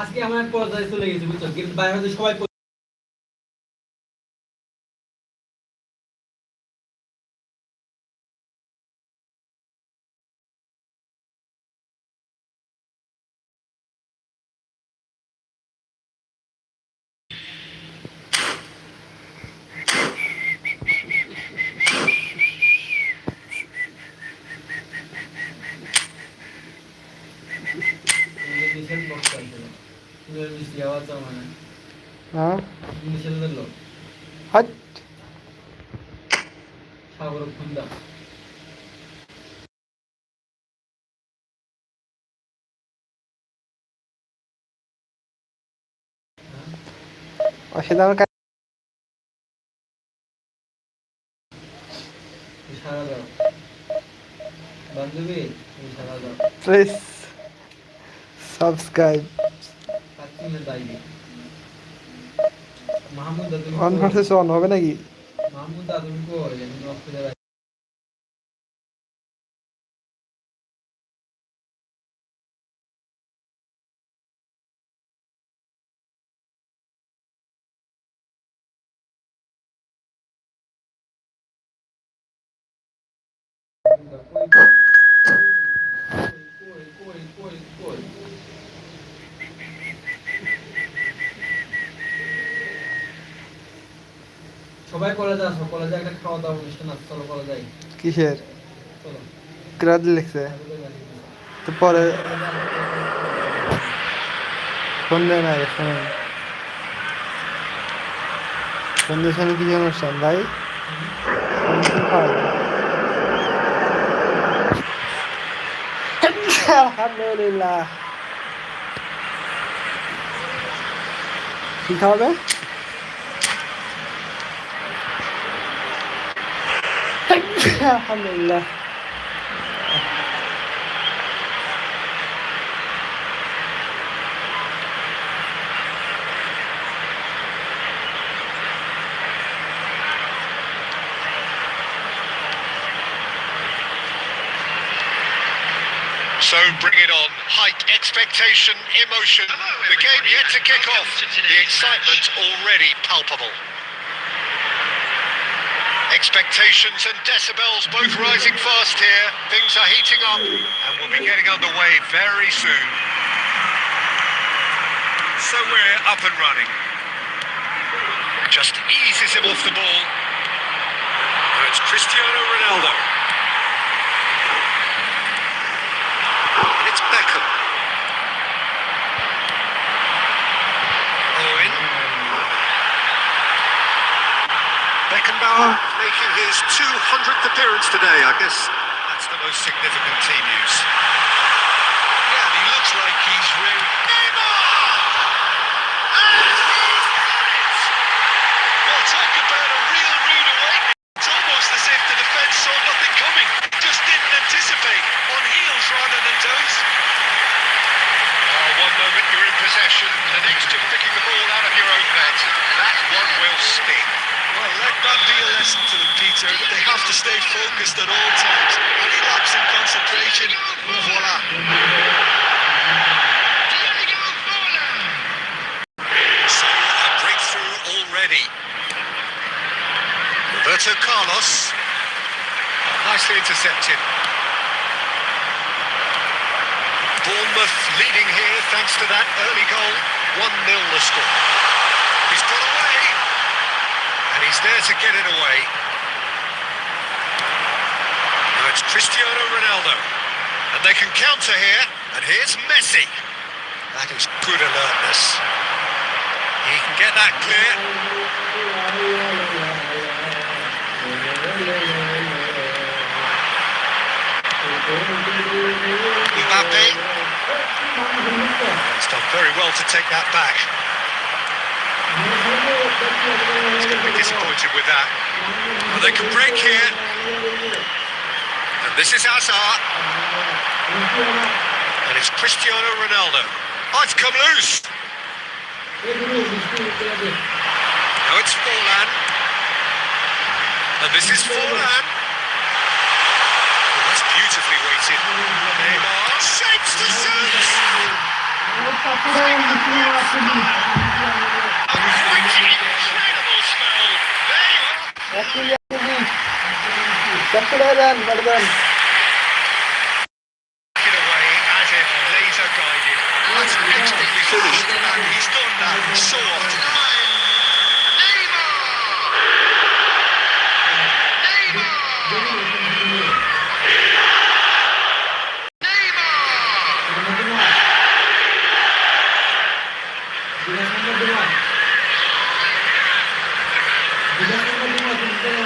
আজকে আমার এক পর্যায়ে চলে গেছে বুঝছো, কিন্তু বাইরে হয়তো সবাই নিষেধ বক্স আছে, মিষ্টি আওয়াজ মানে হ্যাঁ নিষেধ দিল হাট সাগর খুন্দা অসাধারণ সারা দাও বান্ধবী, সারা দাও প্লিজ সাবস্ক্রাইব পাচ্ছি দায়ী মাহমুদ দা তুমি 1 ভার্সেস 1 হবে নাকি? মাহমুদ দা তুমি কই আমি অফ করে রাখি কই কই কই সবাই কলেজে আসো, কলেজে একটা খাওয়া দাওয়া অনুষ্ঠান আছে, চলো কলেজে যাই কিসের চলো গ্রাদ লিখছে তো পরে ফোন দেয় না ফোন ফোন দিয়ে শুনে কি অনুষ্ঠান ভাই আলহামদুলিল্লাহ কি খাওয়াবে আলহামদুলিল্লাহ So bring it on. Hype, expectation, emotion. The game yet to kick off. The excitement already palpable. Expectations and decibels both rising fast here. Things are heating up and we'll be getting underway very soon. So we're up and running. Just eases him off the ball. And it's Cristiano Ronaldo. And it's Beckham. Owen. Beckenbauer making his 200th appearance today. I guess that's the most significant team news. Yeah, and he looks like he's really... Neymar! And he's got it! Well, talk about a real rude awakening. It's almost as if the defence saw nothing coming. Just didn't anticipate. On heels rather than toes. One moment you're in possession, the next you're picking the ball out of your own net. That one will sting. Well, let that be a lesson to them, Peter. They have to stay focused at all times. Any lapse in concentration, voila. So, a breakthrough already. Roberto Carlos. Nicely intercepted. Bournemouth leading here thanks to that early goal. 1-0 the score. He's got away. And he's there to get it away. Now it's Cristiano Ronaldo. And they can counter here. And here's Messi. That is good alertness. He can get that clear. Mbappe. He's done very well to take that back. He's going to be disappointed with that. But they can break here. And this is Hazard. And it's Cristiano Ronaldo. Oh, it's come loose. Now it's Forlan. And this is Forlan. Oh, that's beautifully weighted. Neymar shapes the sense. A quite incredible spell. There you are. চক্করে দেন বাড়বেন It away as if laser guided. That's expertly finished, and he's done that so often. Neymar!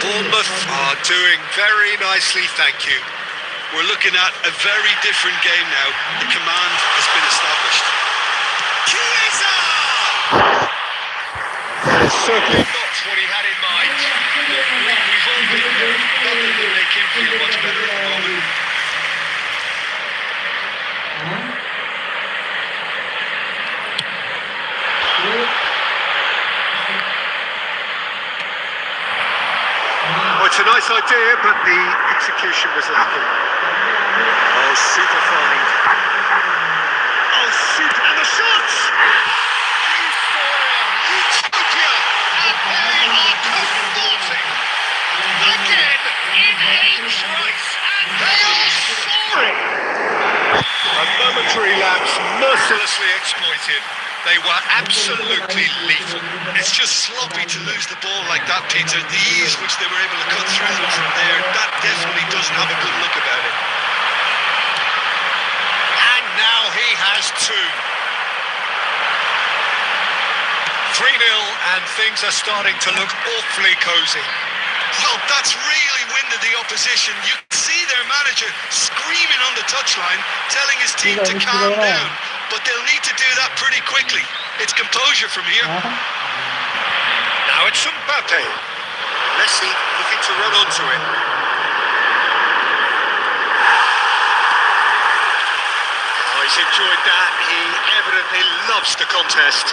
Bournemouth are doing very nicely, thank you. We're looking at a very different game now. The command has been established. Chiesa! Certainly not what he had in mind. We've all been there. Nothing will make him feel much better at the moment. Well, it's a nice idea, but the execution was lacking. Oh, super fine. Oh, super. And the shots! Euphoria, utopia, and they are convulsing. Again, in H. Rice, and they are soaring. A momentary lapse mercilessly exploited. They were absolutely lethal. It's just sloppy to lose the ball like that, Peter. The ease which they were able to cut through them from there, that definitely doesn't have a good look about it. And now he has two. 3-0, and things are starting to look awfully cosy. Well, that's really winded the opposition. You can see their manager screaming on the touchline, telling his team to calm down. But they'll need to do that pretty quickly. It's composure from here. Now it's Mbappe. Messi looking to run onto it. Oh, he's enjoyed that. He evidently loves the contest.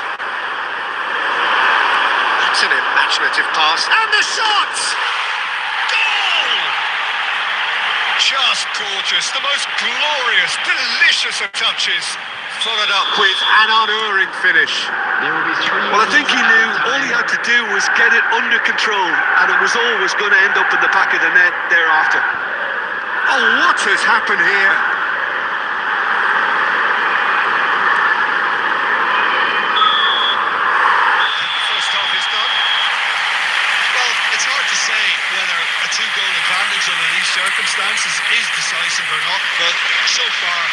That's an imaginative pass. And the shot! Goal! Just gorgeous. The most glorious, delicious of touches. Followed up with an unerring finish. Well, I think he knew all he had to do was get it under control, and it was always going to end up in the back of the net thereafter. Oh, what has happened here? The first half is done. Well, it's hard to say whether a two-goal advantage under these circumstances is decisive or not, but so far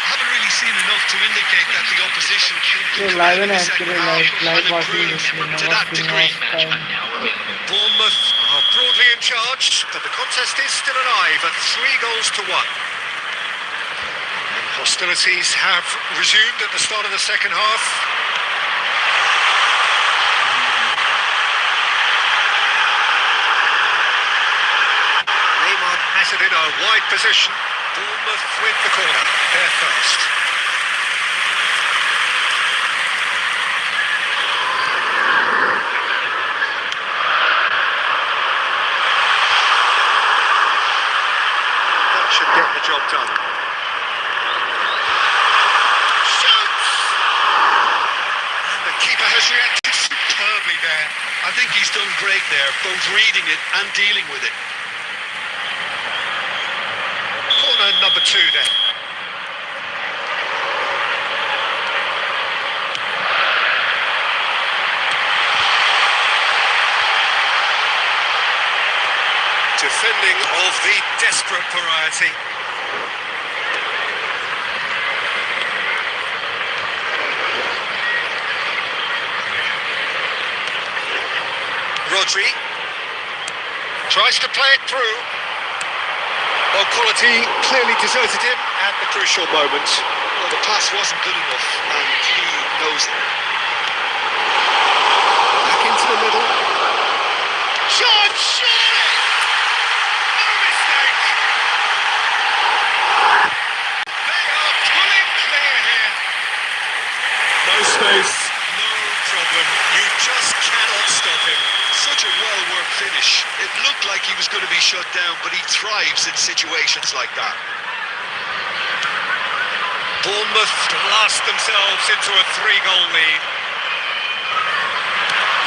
I haven't really seen enough to indicate that the opposition can control the second half and improve to that degree. Bournemouth are broadly in charge, but the contest is still alive at 3-1. And hostilities have resumed at the start of the second half. Neymar has it in a wide position. Bournemouth with the corner, they're first. That should get the job done. Shoots! And the keeper has reacted superbly there. I think he's done great there, both reading it and dealing with it. Corner number 2 then. Defending of the desperate variety. Rodri tries to play it through. Well, quality clearly deserted him at the crucial moment. Well, the pass wasn't good enough, and he knows it. Back into the middle. Shot! Surely! No mistake! They are pulling clear here. No space. No problem. You just cannot stop him. Such a well-worked finish. It looked like he was going to be shut down, but he thrives in situations like that. Bournemouth blast themselves into a 3-goal lead.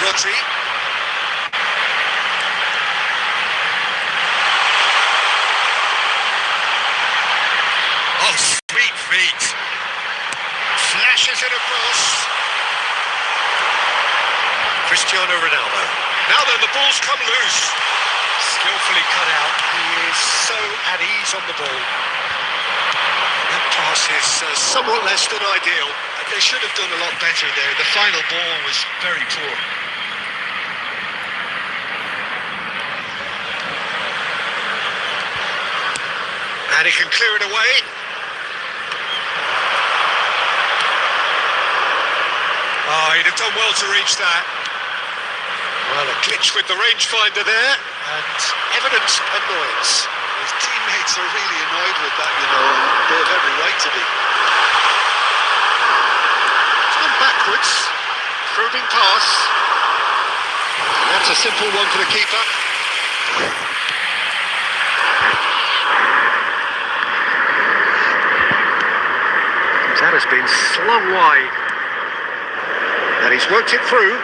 Rodri. Oh, sweet feet. Flashes it across. Cristiano Ronaldo. Now then, the ball's come loose. Skillfully cut out. He is so at ease on the ball. That pass is somewhat less than ideal. They should have done a lot better there. The final ball was very poor. And he can clear it away. Oh, he'd have done well to reach that. Well, a glitch with the rangefinder there, and evident annoyance. His teammates are really annoyed with that, you know, and they have every right to be. It's gone backwards, probing pass. And that's a simple one for the keeper. That has been slung wide. And he's worked it through.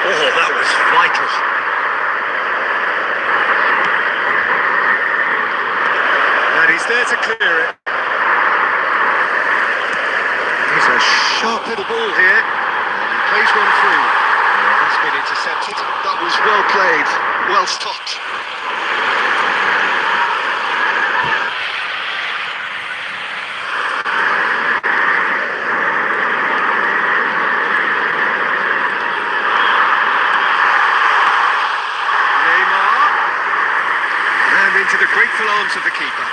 Oh, that was vital. And he's there to clear it. He's a sharp little ball here. And he plays one through. That's been intercepted. That was well played. Well stopped. Into the grateful arms of the keeper.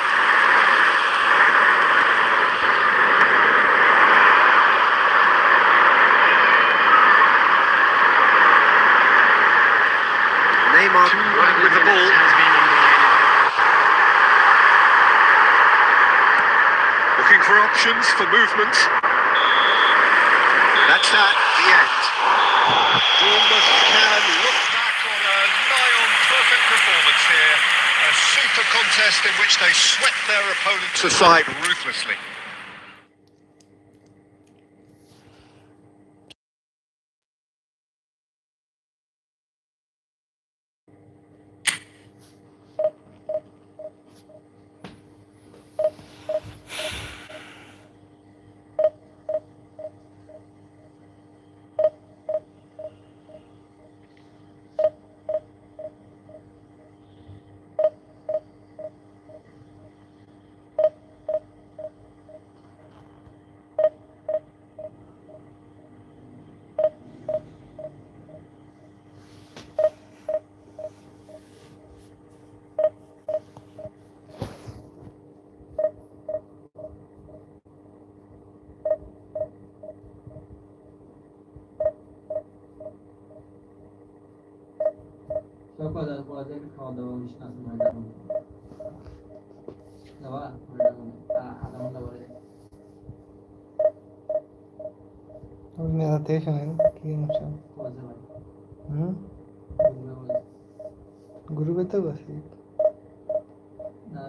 Neymar running with the ball. Looking for options for movement. That's that, the end. Bournemouth can look back on a nigh-on perfect performance here. A super contest in which they swept their opponents aside ruthlessly. সকালে পড়া যায় খাওয়া দাওয়া অনুষ্ঠান আছে 9টার মধ্যে যাবা 9টার মধ্যে আধা ঘন্টা পরে আমি মেলা থেকে শোনেন কি অনুষ্ঠান পৌঁছে ভাই গ্রুপে তো বসি না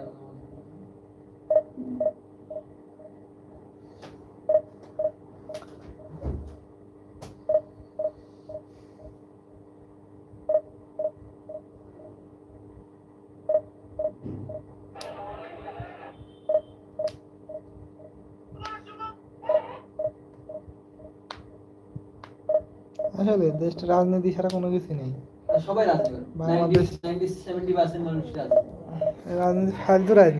আসলে দেশটা রাজনীতি ছাড়া কোনো কিছু নেই সবাই রাজনীতি বাংলাদেশ 90-70% মানুষ রাজনীতি রাজনীতি ফালতু রাজনীতি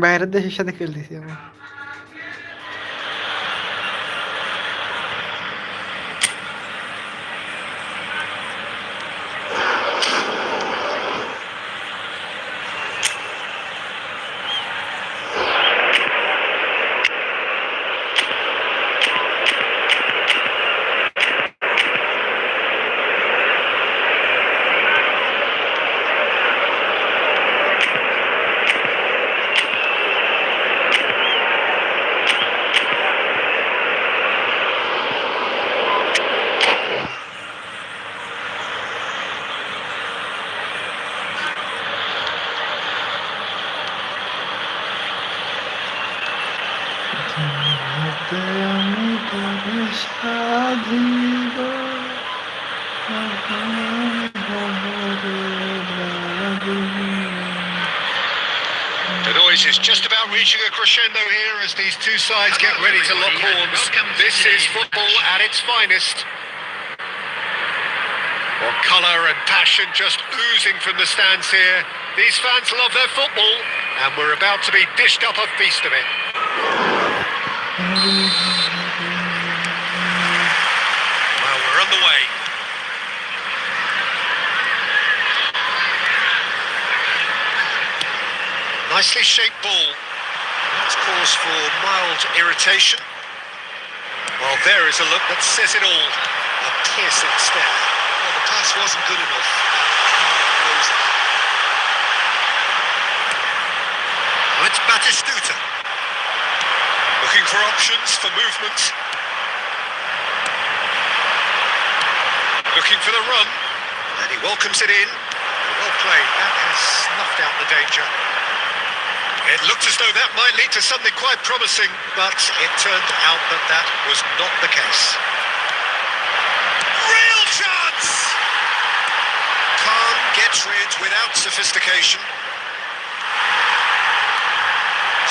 বাইরের দেশের সাথে খেলতেছি আমরা। আমি তবে সাধিব The noise is just about reaching a crescendo here as these two sides get ready to lock horns. This is football at its finest. Well, colour and passion just oozing from the stands here. These fans love their football, and we're about to be dished up a feast of it. Well, we're on the way. Nicely shaped ball. That's cause for mild irritation. Well, there is a look that says it all. A piercing step. Well, the pass wasn't good enough. Well, it's Batistuta. Looking for options for movement. Looking for the run. And he welcomes it in. Well played. That has snuffed out the danger. It looked as though that might lead to something quite promising, but it turned out that that was not the case. Real chance! Khan gets rid without sophistication.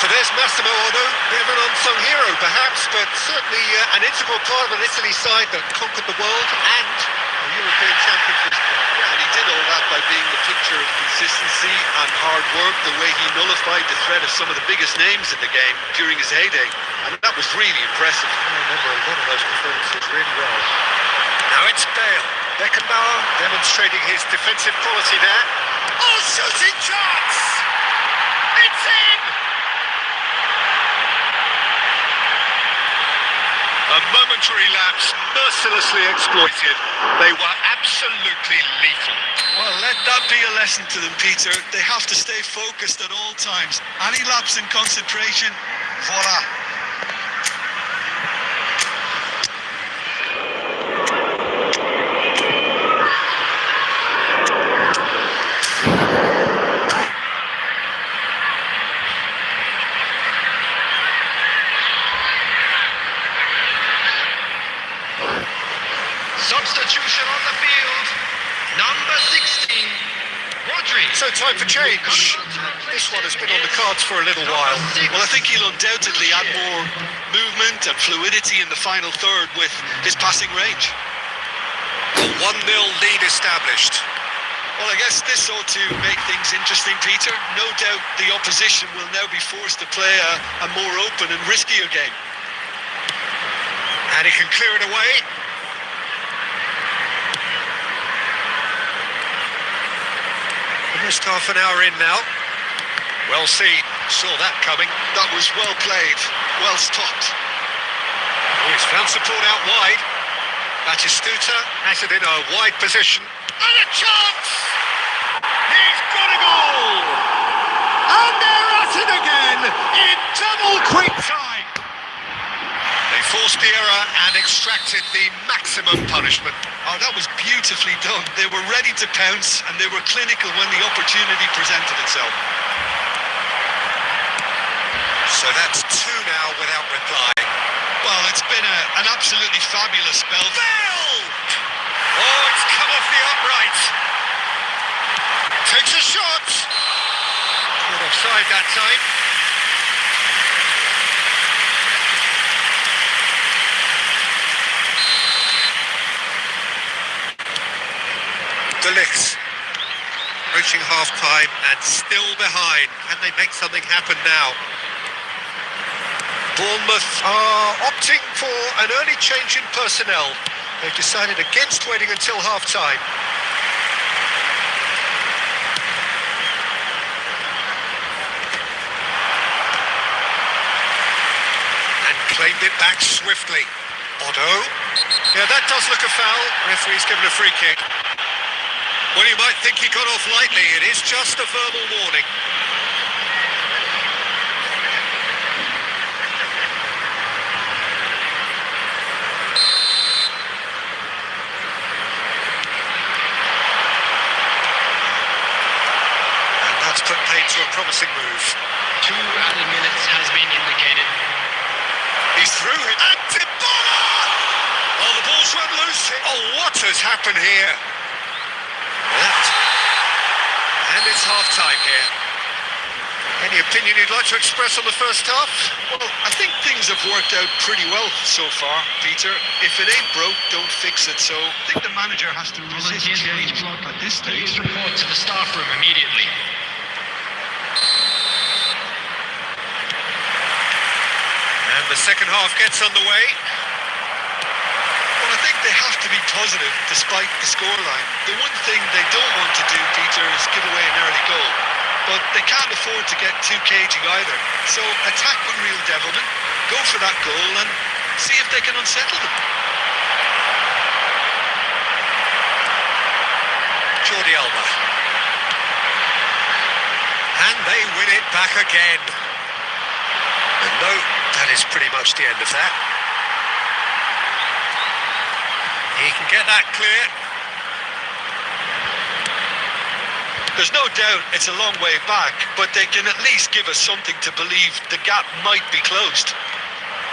So there's Massimo Ono, bit of an unsung hero perhaps, but certainly an integral part of an Italy side that conquered the world and a European champion for his club. Yeah, and he did all that by being the picture of consistency and hard work, the way he nullified the threat of some of the biggest names in the game during his heyday. And that was really impressive. I remember a lot of those performances really well. Now it's Bale. Beckenbauer demonstrating his defensive quality there. Oh, shooting chance! It's in! A momentary lapse, mercilessly exploited. They were absolutely lethal. Well, let that be a lesson to them, Peter. They have to stay focused at all times. Any lapse in concentration, voila. Substitution on the field, number 16, Rodri. So time for change. This one has been on the cards for a little while. Well, I think he'll undoubtedly add more movement and fluidity in the final third with his passing range. A 1-0 lead established. Well, I guess this ought to make things interesting, Peter. No doubt the opposition will now be forced to play a more open and riskier game. And he can clear it away. Almost half an hour in now. Well seen. Saw that coming. That was well played, well stopped. He's found support out wide. Batistuta has it in a wide position. And a chance! He's got a goal! And they're at it again in double quick time. They forced the error and extracted the maximum punishment. Oh, that was beautifully done. They were ready to pounce and they were clinical when the opportunity presented itself. So that's two now without reply. Well, it's been an absolutely fabulous spell. Bell! Oh, it's come off the upright. Takes a shot. Caught offside that time. De Ligt. approaching half-time and still behind. Can they make something happen now? Bournemouth are opting for an early change in personnel. They've decided against waiting until half-time. And claimed it back swiftly. Otto. Yeah, that does look a foul. Referee's given a free kick. Well, you might think he got off lightly. It is just a verbal warning. And that's put paid to a promising move. 2 added minutes has been indicated. He's through it. And Dybala! Oh, the ball's run loose. Oh, what has happened here? And it's half-time here. Any opinion you'd like to express on the first half? Well, I think things have worked out pretty well so far, Peter. If it ain't broke, don't fix it. So I think the manager has to resist change at this stage. Please report to the staff room immediately. And the second half gets underway. Well, I think they have to be positive despite the scoreline. The one thing they don't want to do, Peter, is give away an early goal. But they can't afford to get too cagey either. So attack with real devilment, go for that goal and see if they can unsettle them. Jordi Alba. And they win it back again. And no, that is pretty much the end of that. He can get that clear. There's no doubt it's a long way back, but they can at least give us something to believe the gap might be closed.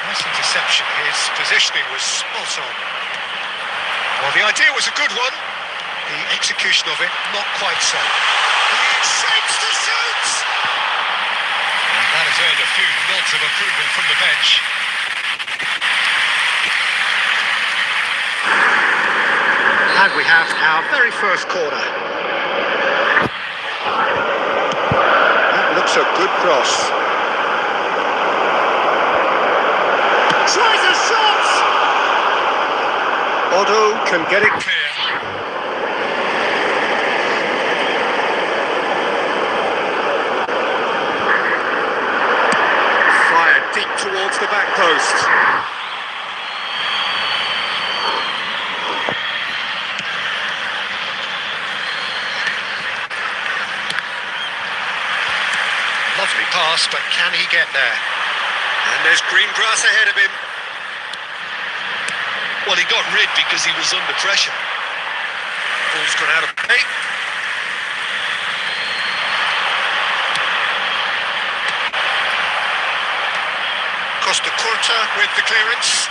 Nice interception. His positioning was spot on. Well, the idea was a good one. The execution of it, not quite so. He shapes the shoots! And that has earned a few nods of approval from the bench. And we have our very first corner. That looks a good cross. Tries a shot! Otto can get it clear. Fired deep towards the back post. Lovely pass, but can he get there? And there's green grass ahead of him. Well, he got rid because he was under pressure. Ball's gone out of play. Costa Curta with the clearance.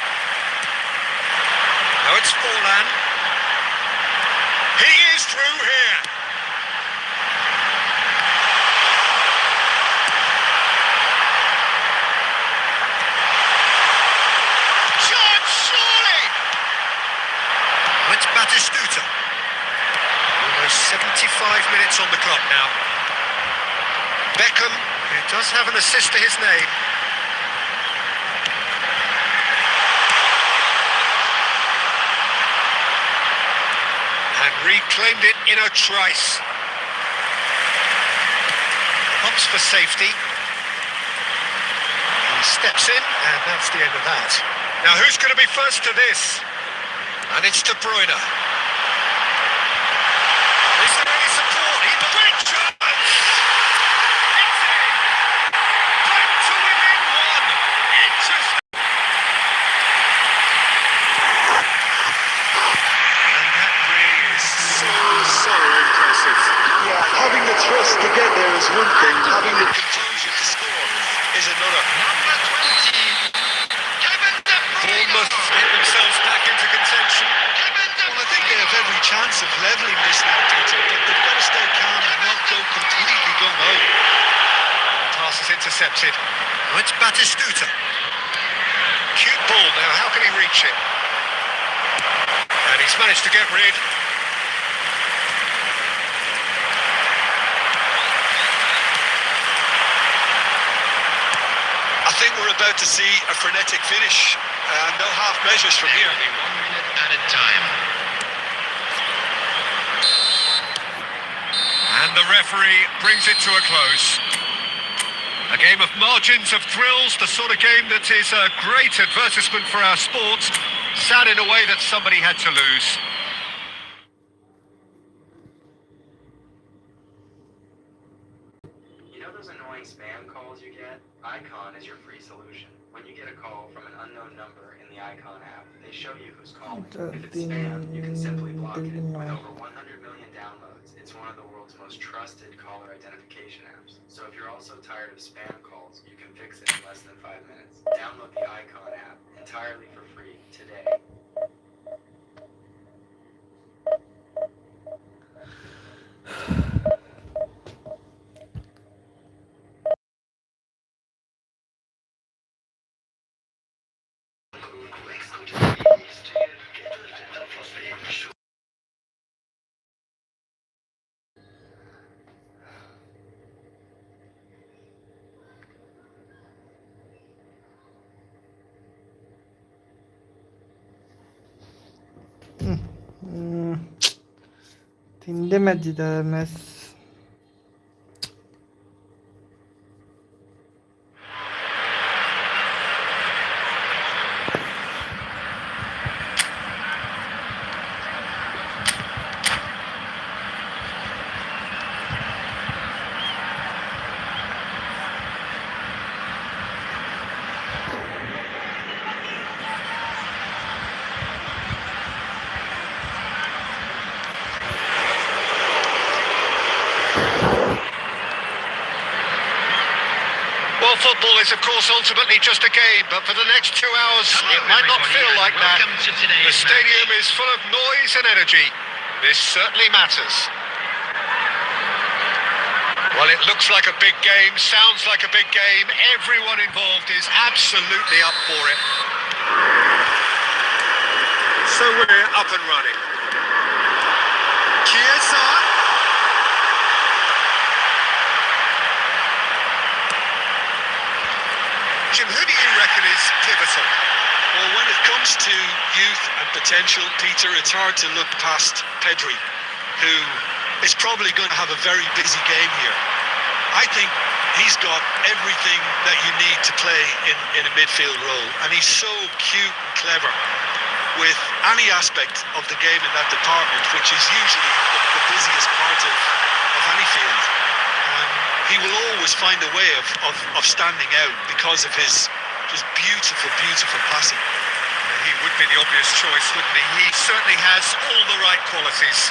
Now it's Forlan. He is through here. It's Batistuta. Almost 75 minutes on the clock now. Beckham, who does have an assist to his name. And reclaimed it in a trice. Pumps for safety. He steps in, and that's the end of that. Now who's going to be first to this? And it's De Bruyne. Is there any support? He great chance! It's in! Back to within one! Interesting! And that really is so impressive. Yeah, having the trust to get there is one thing, having the composure to score is another. Number 20, Kevin De Bruyne. Bournemouth get themselves back into contention. Well, I think they have every chance of levelling this now, Peter, but they've got to stay calm and not go completely gung-ho. Pass is intercepted. Oh, it's Batistuta. Cute ball now, how can he reach it? And he's managed to get rid. think we're about to see a frenetic finish. No half measures from here. Only 1 minute at a time. And the referee brings it to a close. A game of margins of thrills, the sort of game that is a great advertisement for our sport. Sad in a way that somebody had to lose. You know those annoying spam calls you get? Icon is your free solution. When you get a call from an unknown number in the Icon app, they show you who's calling. If it's spam, you can simply block it. With over 100 million downloads, it's one of the world's most trusted caller identification apps. So if you're also tired of spam calls, you can fix it in less than 5 minutes. Download the Icon app entirely for free today. Dinlemediler mes. Well, football is, of course, ultimately just a game, but for the next 2 hours, Hello, it might not everybody, feel and like that. welcome to today's The stadium match. is full of noise and energy. This certainly matters. Well, it looks like a big game, sounds like a big game. Everyone involved is absolutely up for it. So we're up and running. Chiesa. Jim, who do you reckon is pivotal? Well, when it comes to youth and potential, Peter, it's hard to look past Pedri, who is probably going to have a very busy game here. I think he's got everything that you need to play in a midfield role, and he's so cute and clever with any aspect of the game in that department, which is usually the busiest part of any field. He will always find a way of standing out because of his just beautiful, beautiful passing. He would be the obvious choice, wouldn't he? He certainly has all the right qualities.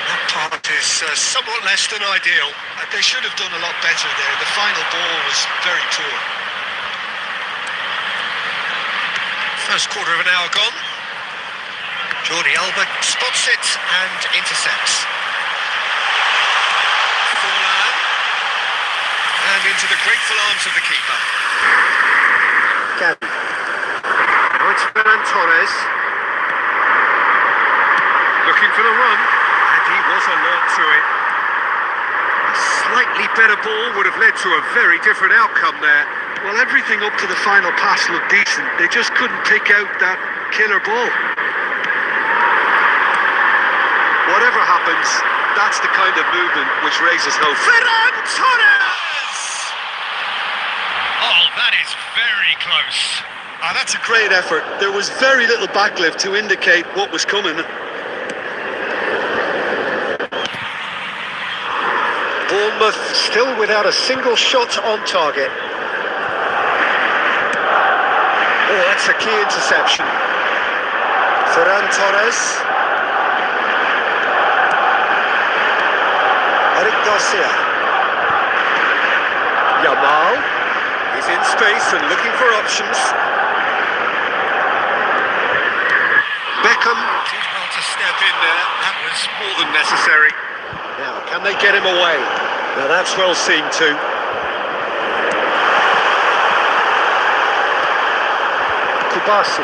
That part is somewhat less than ideal. They should have done a lot better there. The final ball was very poor. First quarter of an hour gone. Jordi Alba spots it and intercepts. And into the grateful arms of the keeper. Gavi. Now it's Ferran Torres. Looking for the run. And he was alert to it. A slightly better ball would have led to a very different outcome there. Well, everything up to the final pass looked decent. They just couldn't pick out that killer ball. Whatever happens, that's the kind of movement which raises hope. Ferran Torres! Oh, that is very close. That's a great effort. There was very little backlift to indicate what was coming. Bournemouth still without a single shot on target. Oh, that's a key interception. Ferran Torres. Eric Garcia. Yamal. He's in space and looking for options. Beckham. Did well to step in there. That was more than necessary. Now, can they get him away? Now, that's well seen too. Kubasi.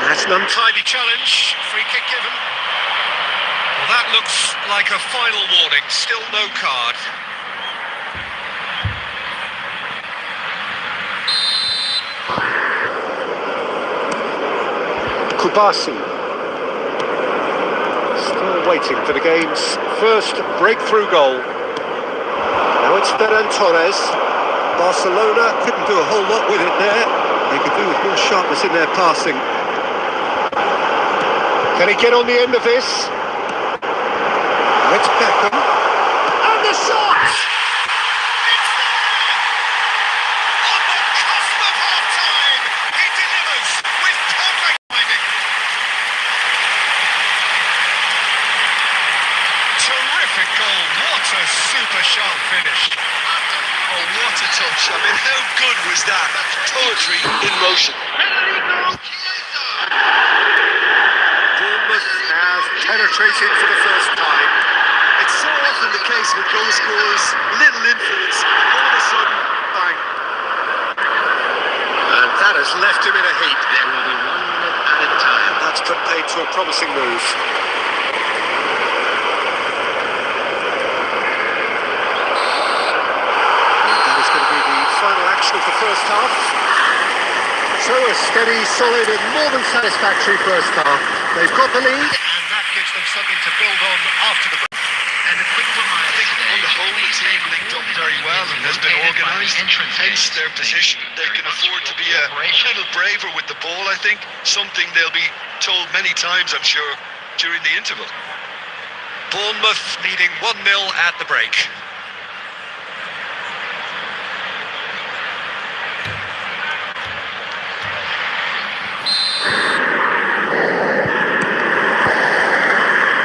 That's an Untidy challenge. Free kick given. Well, that looks like a final warning. Still no card. Kubasi. Still waiting for the game's first breakthrough goal. Now it's Ferran Torres. Barcelona couldn't do a whole lot with it there. They could do with more sharpness in their passing. Can he get on the end of this? Now it's Beckham. And the shot! It's there! On the cusp of half-time, he delivers with perfect timing. Terrific goal. What a super sharp finish. Oh, what a touch. I mean, how good was that? Poetry in motion. Bournemouth have penetrated for the first time. It's so often the case with goal scorers, little influence, and all of a sudden, bang. And that has left him in a heap. There will be 1 minute added time. That's put paid to a promising move. And that is going to be the final action of the first half. So a steady, solid and more than satisfactory first half. They've got the lead. And that gives them something to build on after the break. And a quick reminder, I think on the whole, the team linked up very well and has been organised, hence their position. They can afford to be a little braver with the ball, I think. Something they'll be told many times, I'm sure, during the interval. Bournemouth leading 1-0 at the break.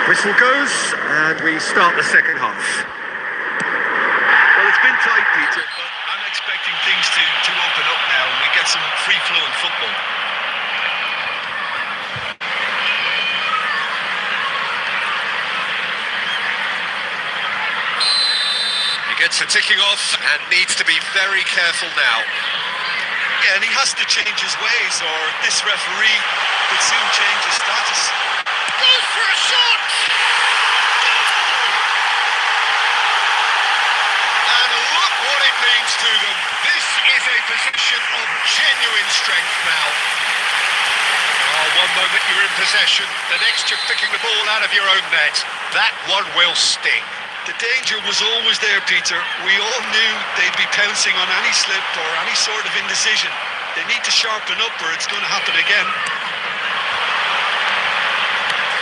Whistle goes, and we start the second half. Well, it's been tight, Peter, but I'm expecting things to open up now and we get some free-flowing football. He gets the ticking off and needs to be very careful now. Yeah, and he has to change his ways or this referee could soon change his status. Goes for a shot! And look what it means to them. This is a position of genuine strength now. Oh, one moment you're in possession, the next you're picking the ball out of your own net. That one will sting. The danger was always there, Peter. We all knew they'd be pouncing on any slip or any sort of indecision. They need to sharpen up or it's going to happen again.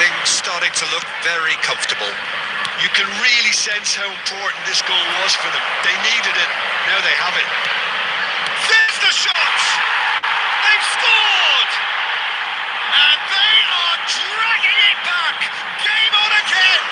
Things starting to look very comfortable. You can really sense how important this goal was for them. They needed it. Now they have it. There's the shot! They've scored! And they are dragging it back! Game on again!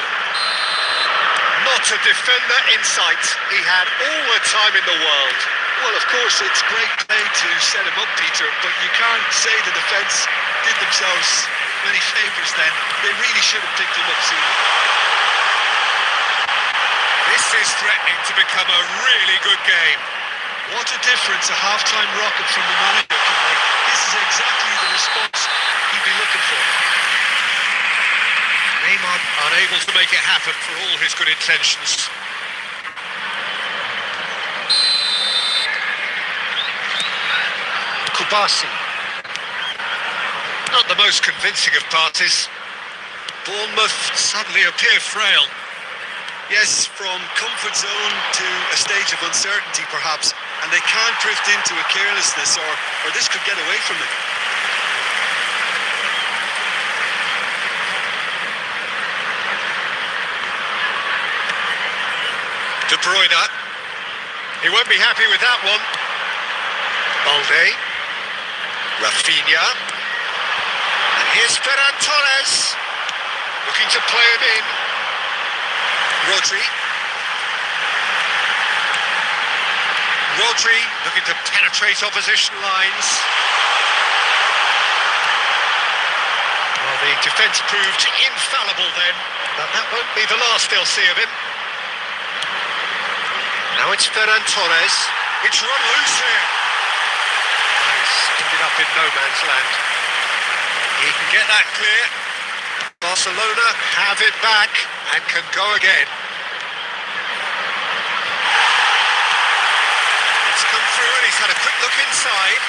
Not a defender in sight. He had all the time in the world. Well, of course, it's great play to set him up, Peter, but you can't say the defence did themselves many favours then. They really should have picked him up sooner. This is threatening to become a really good game. What a difference a half-time rocket from the manager can make. This is exactly the response he'd be looking for. Neymar unable to make it happen for all his good intentions. Kubasi. Not the most convincing of passes. Bournemouth suddenly appear frail. Yes, from comfort zone to a stage of uncertainty perhaps, and they can't drift into a carelessness or this could get away from them. De Bruyne. He won't be happy with that one. Balde. Rafinha. And here's Ferran Torres. Looking to play him in. Rodri. Rodri looking to penetrate opposition lines. Well, the defence proved infallible then, but that won't be the last they'll see of him. Now it's Ferran Torres. It's run loose here. Nice. Ended up in no man's land. He can get that clear. Barcelona have it back and can go again. It's come through and he's had a quick look inside.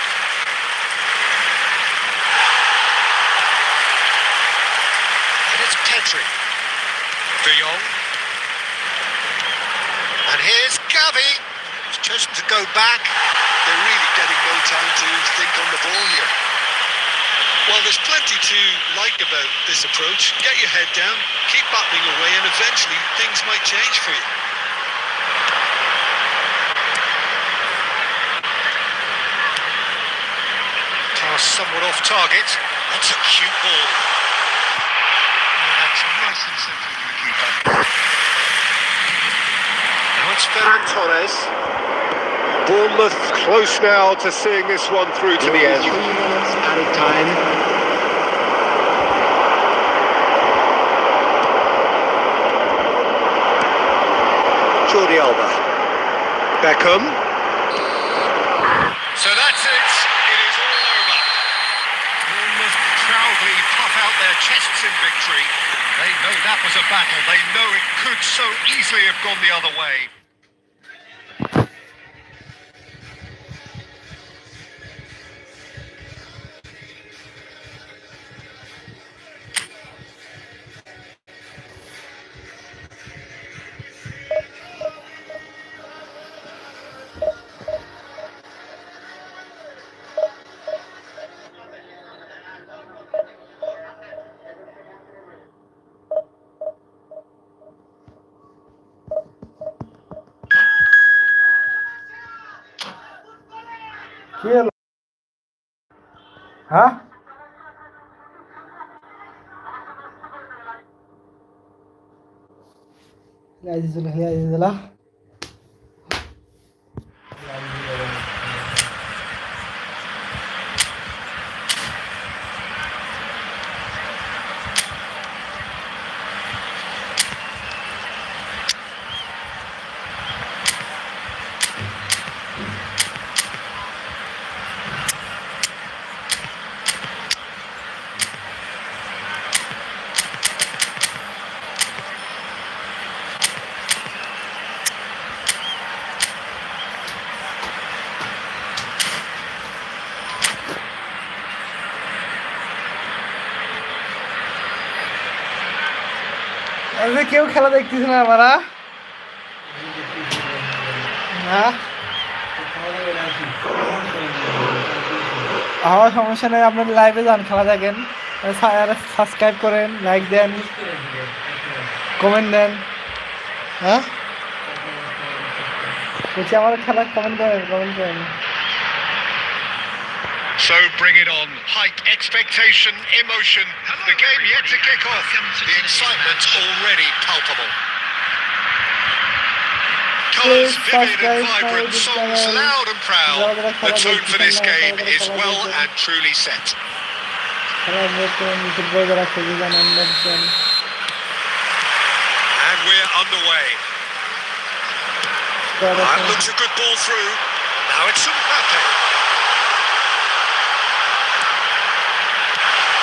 victory. De Jong. And here's Gavi. He's chosen to go back. They're really getting no time to think on the ball here. Well, there's plenty to like about this approach. Get your head down, keep battling away, and eventually things might change for you. Pass somewhat off target. That's a cute ball. That's nice and simple for the keeper. Now it's Ferran Torres. Bournemouth close now to seeing this one through to the end. 3 minutes added time. Jordi Alba. Beckham. So that's it. It is all over. Bournemouth proudly puff out their chests in victory. They know that was a battle. They know it could so easily have gone the other way. কি হলো হ্যাঁ আজিজুল্লাহ আরে কেউ খেলা দেখতেছ না আমারা না আমার সমস্যা নেই আপনার লাইভে যান খেলা দেখেন সাবস্ক্রাইব করেন লাইক দেন কমেন্ট দেন হ্যাঁ বলছি আমার খেলা কমেন্ট করেন So bring it on. Height, expectation, emotion. The game yet to kick off. The excitement already palpable. Colours vivid and vibrant, songs loud and proud. The tone for this game is well and truly set. And we're underway. That looks a good ball through. Now it's Mbappe.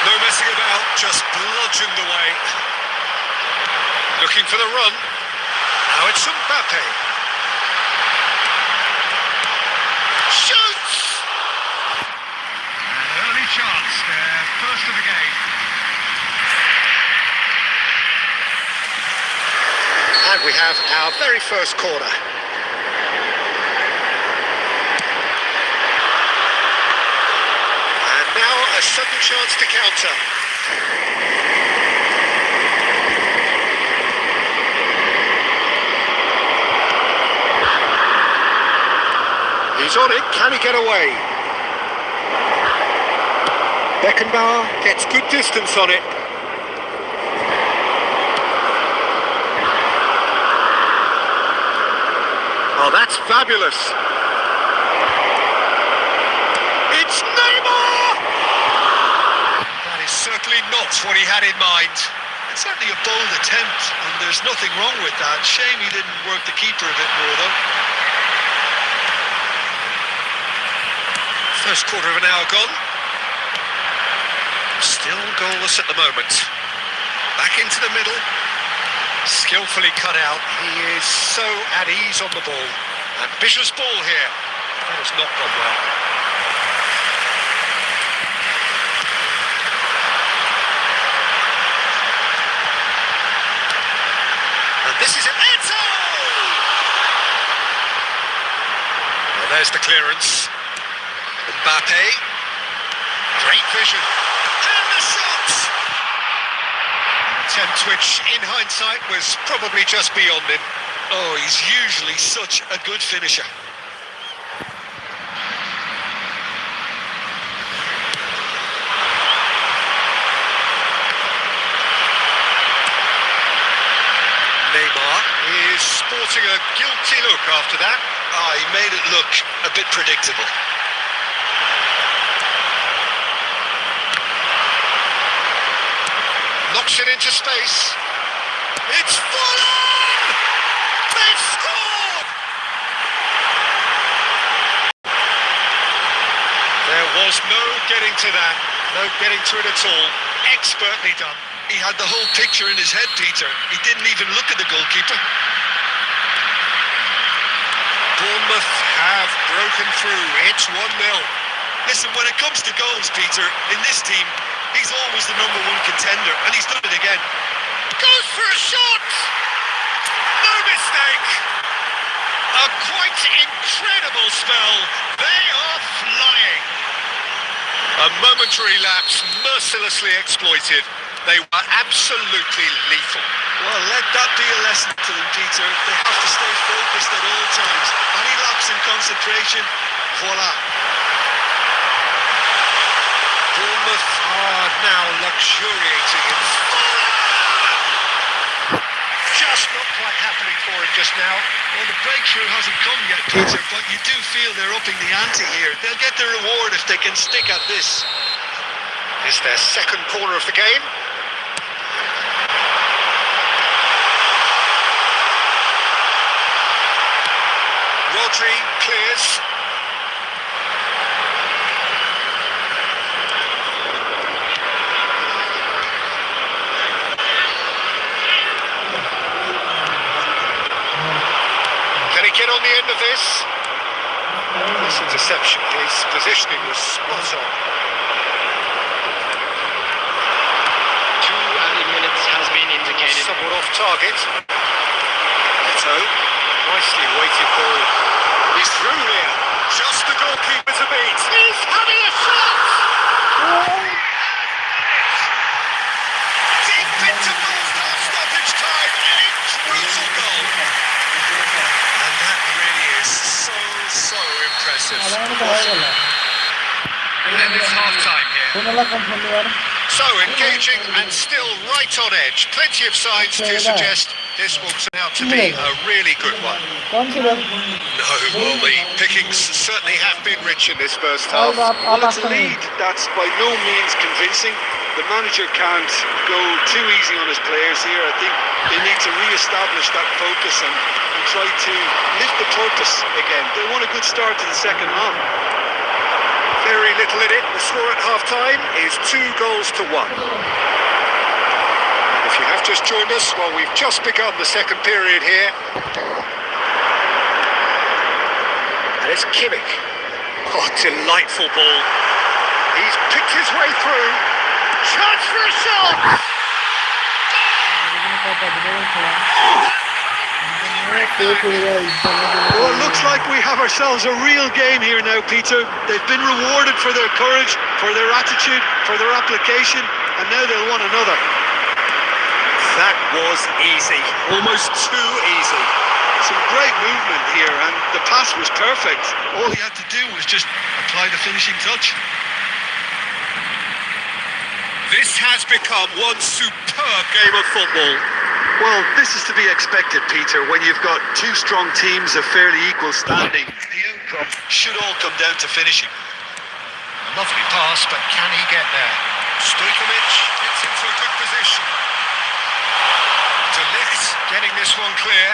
No messing about, just bludgeoned away. Looking for the run. Now it's Mbappe. Shoots! An early chance there, first of the game. And we have our very first corner. Now a sudden chance to counter. He's on it, can he get away? Beckenbauer gets good distance on it. Oh, that's fabulous. It's Neymar! That is certainly not what he had in mind. It's certainly a bold attempt, and there's nothing wrong with that. Shame he didn't work the keeper a bit more, though. First quarter of an hour gone. Still goalless at the moment. Back into the middle. Skillfully cut out. He is so at ease on the ball. Ambitious ball here. That has not gone well. There's the clearance. Mbappe. Great vision. And the shot! Attempt which, in hindsight, was probably just beyond him. Oh, he's usually such a good finisher. Neymar is sporting a guilty look after that. Ah, he made it look a bit predictable. Knocks it into space. It's full on! They've scored! There was no getting to that. No getting to it at all. Expertly done. He had the whole picture in his head, Peter. He didn't even look at the goalkeeper. Bournemouth have broken through. It's 1-0. Listen, when it comes to goals, Peter, in this team, he's always the number one contender, and he's done it again. Goes for a shot! No mistake! A quite incredible spell. They are flying. A momentary lapse mercilessly exploited. They were absolutely lethal. Well, let that be a lesson to them, Peter. They have to stay focused at all times. Any lapse in concentration, voila. Bournemouth are now luxuriating in just not quite happening for him just now. Well, the breakthrough hasn't come yet, Peter, but you do feel they're upping the ante here. They'll get their reward if they can stick at this. It's their second corner of the game. Rodri clears. Can he get on the end of this? This interception, his positioning was spot on. 2 added minutes has been indicated. Somewhat off target. Eto, nicely weighted ball. He's through here. Just the goalkeeper to beat. He's having a shot! Deep into goal stoppage time, an incredible goal. And that really is so impressive. And it's half-time here. So engaging and still right on edge. Plenty of signs to suggest this will turn out to be a really good one. No, well, the pickings certainly have been rich in this first half. Well, it's a lead that's by no means convincing. The manager can't go too easy on his players here. I think they need to re-establish that focus and try to lift the purpose again. They want a good start to the second half. Very little in it. The score at half-time is 2-1. If you have just joined us, well, we've just begun the second period here. And it's Kimmich. Oh, delightful ball. He's picked his way through. Chance for a shot! Well, it looks like we have ourselves a real game here now, Peter. They've been rewarded for their courage, for their attitude, for their application, and now they'll want another. That was easy. Almost too easy. Some great movement here, and the pass was perfect. All he had to do was just apply the finishing touch. This has become one superb game of football. Well, this is to be expected, Peter, when you've got two strong teams of fairly equal standing. The outcome should all come down to finishing. A lovely pass, but can he get there? Stojkovic gets into a good position. De Ligt getting this one clear.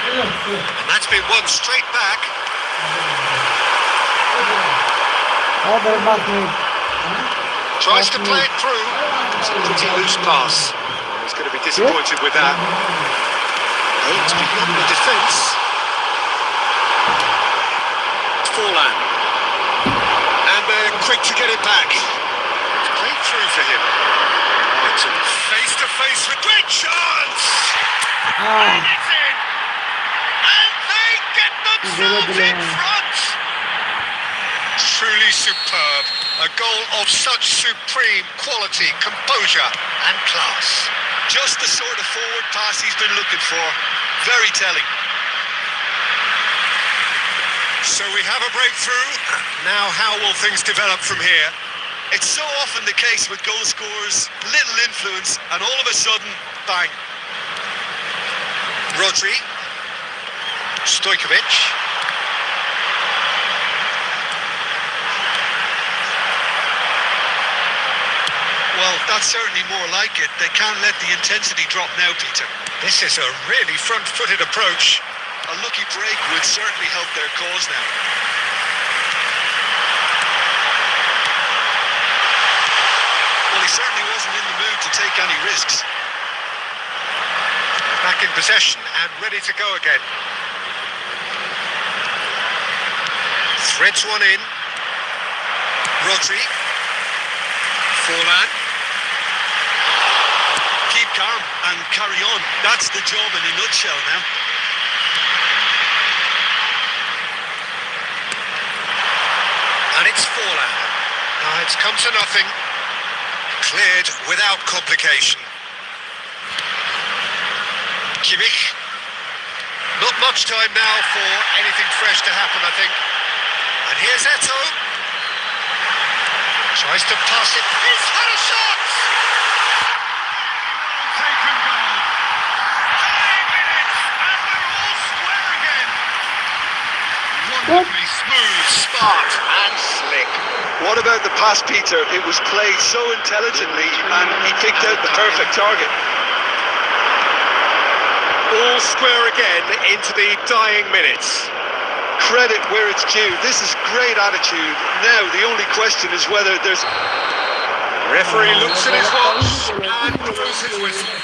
And that's been won straight back. Tries to play it through. It's a pretty loose pass. He's going to be disappointed with that. It's beyond the defence. Forlan. And they're quick to get it back. It's played through for him. Face to face with great chance. And it's in. And they get the themselves in front. Truly superb. A goal of such supreme quality, composure and class. Just the sort of forward pass he's been looking for. Very telling. So we have a breakthrough. Now how will things develop from here? It's so often the case with goal scorers, little influence, and all of a sudden, bang. Rodri. Stojkovic. Well, that's certainly more like it. They can't let the intensity drop now, Peter. This is a really front-footed approach. A lucky break would certainly help their cause now. Well, he certainly wasn't in the mood to take any risks. Back in possession and ready to go again. Threads one in. Rodri. Forlan. Keep calm and carry on. That's the job in a nutshell now. And it's Forlan. Now it's come to nothing. Cleared without complication. Kimmich. Not much time now for anything fresh to happen, I think. And here's Eto. Tries to pass it. He's had a shot! Taken goal. 5 minutes and we're all square again. Wonderfully smooth, smart and slick. What about the pass, Peter? It was played so intelligently and he picked out the perfect target. All square again into the dying minutes. Credit where it's due. This is great attitude. Now the only question is whether there's... Referee looks at his watch and blows his whistle.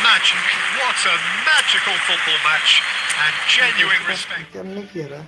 Magic. What a magical football match and genuine respect. কেমনে কি এরা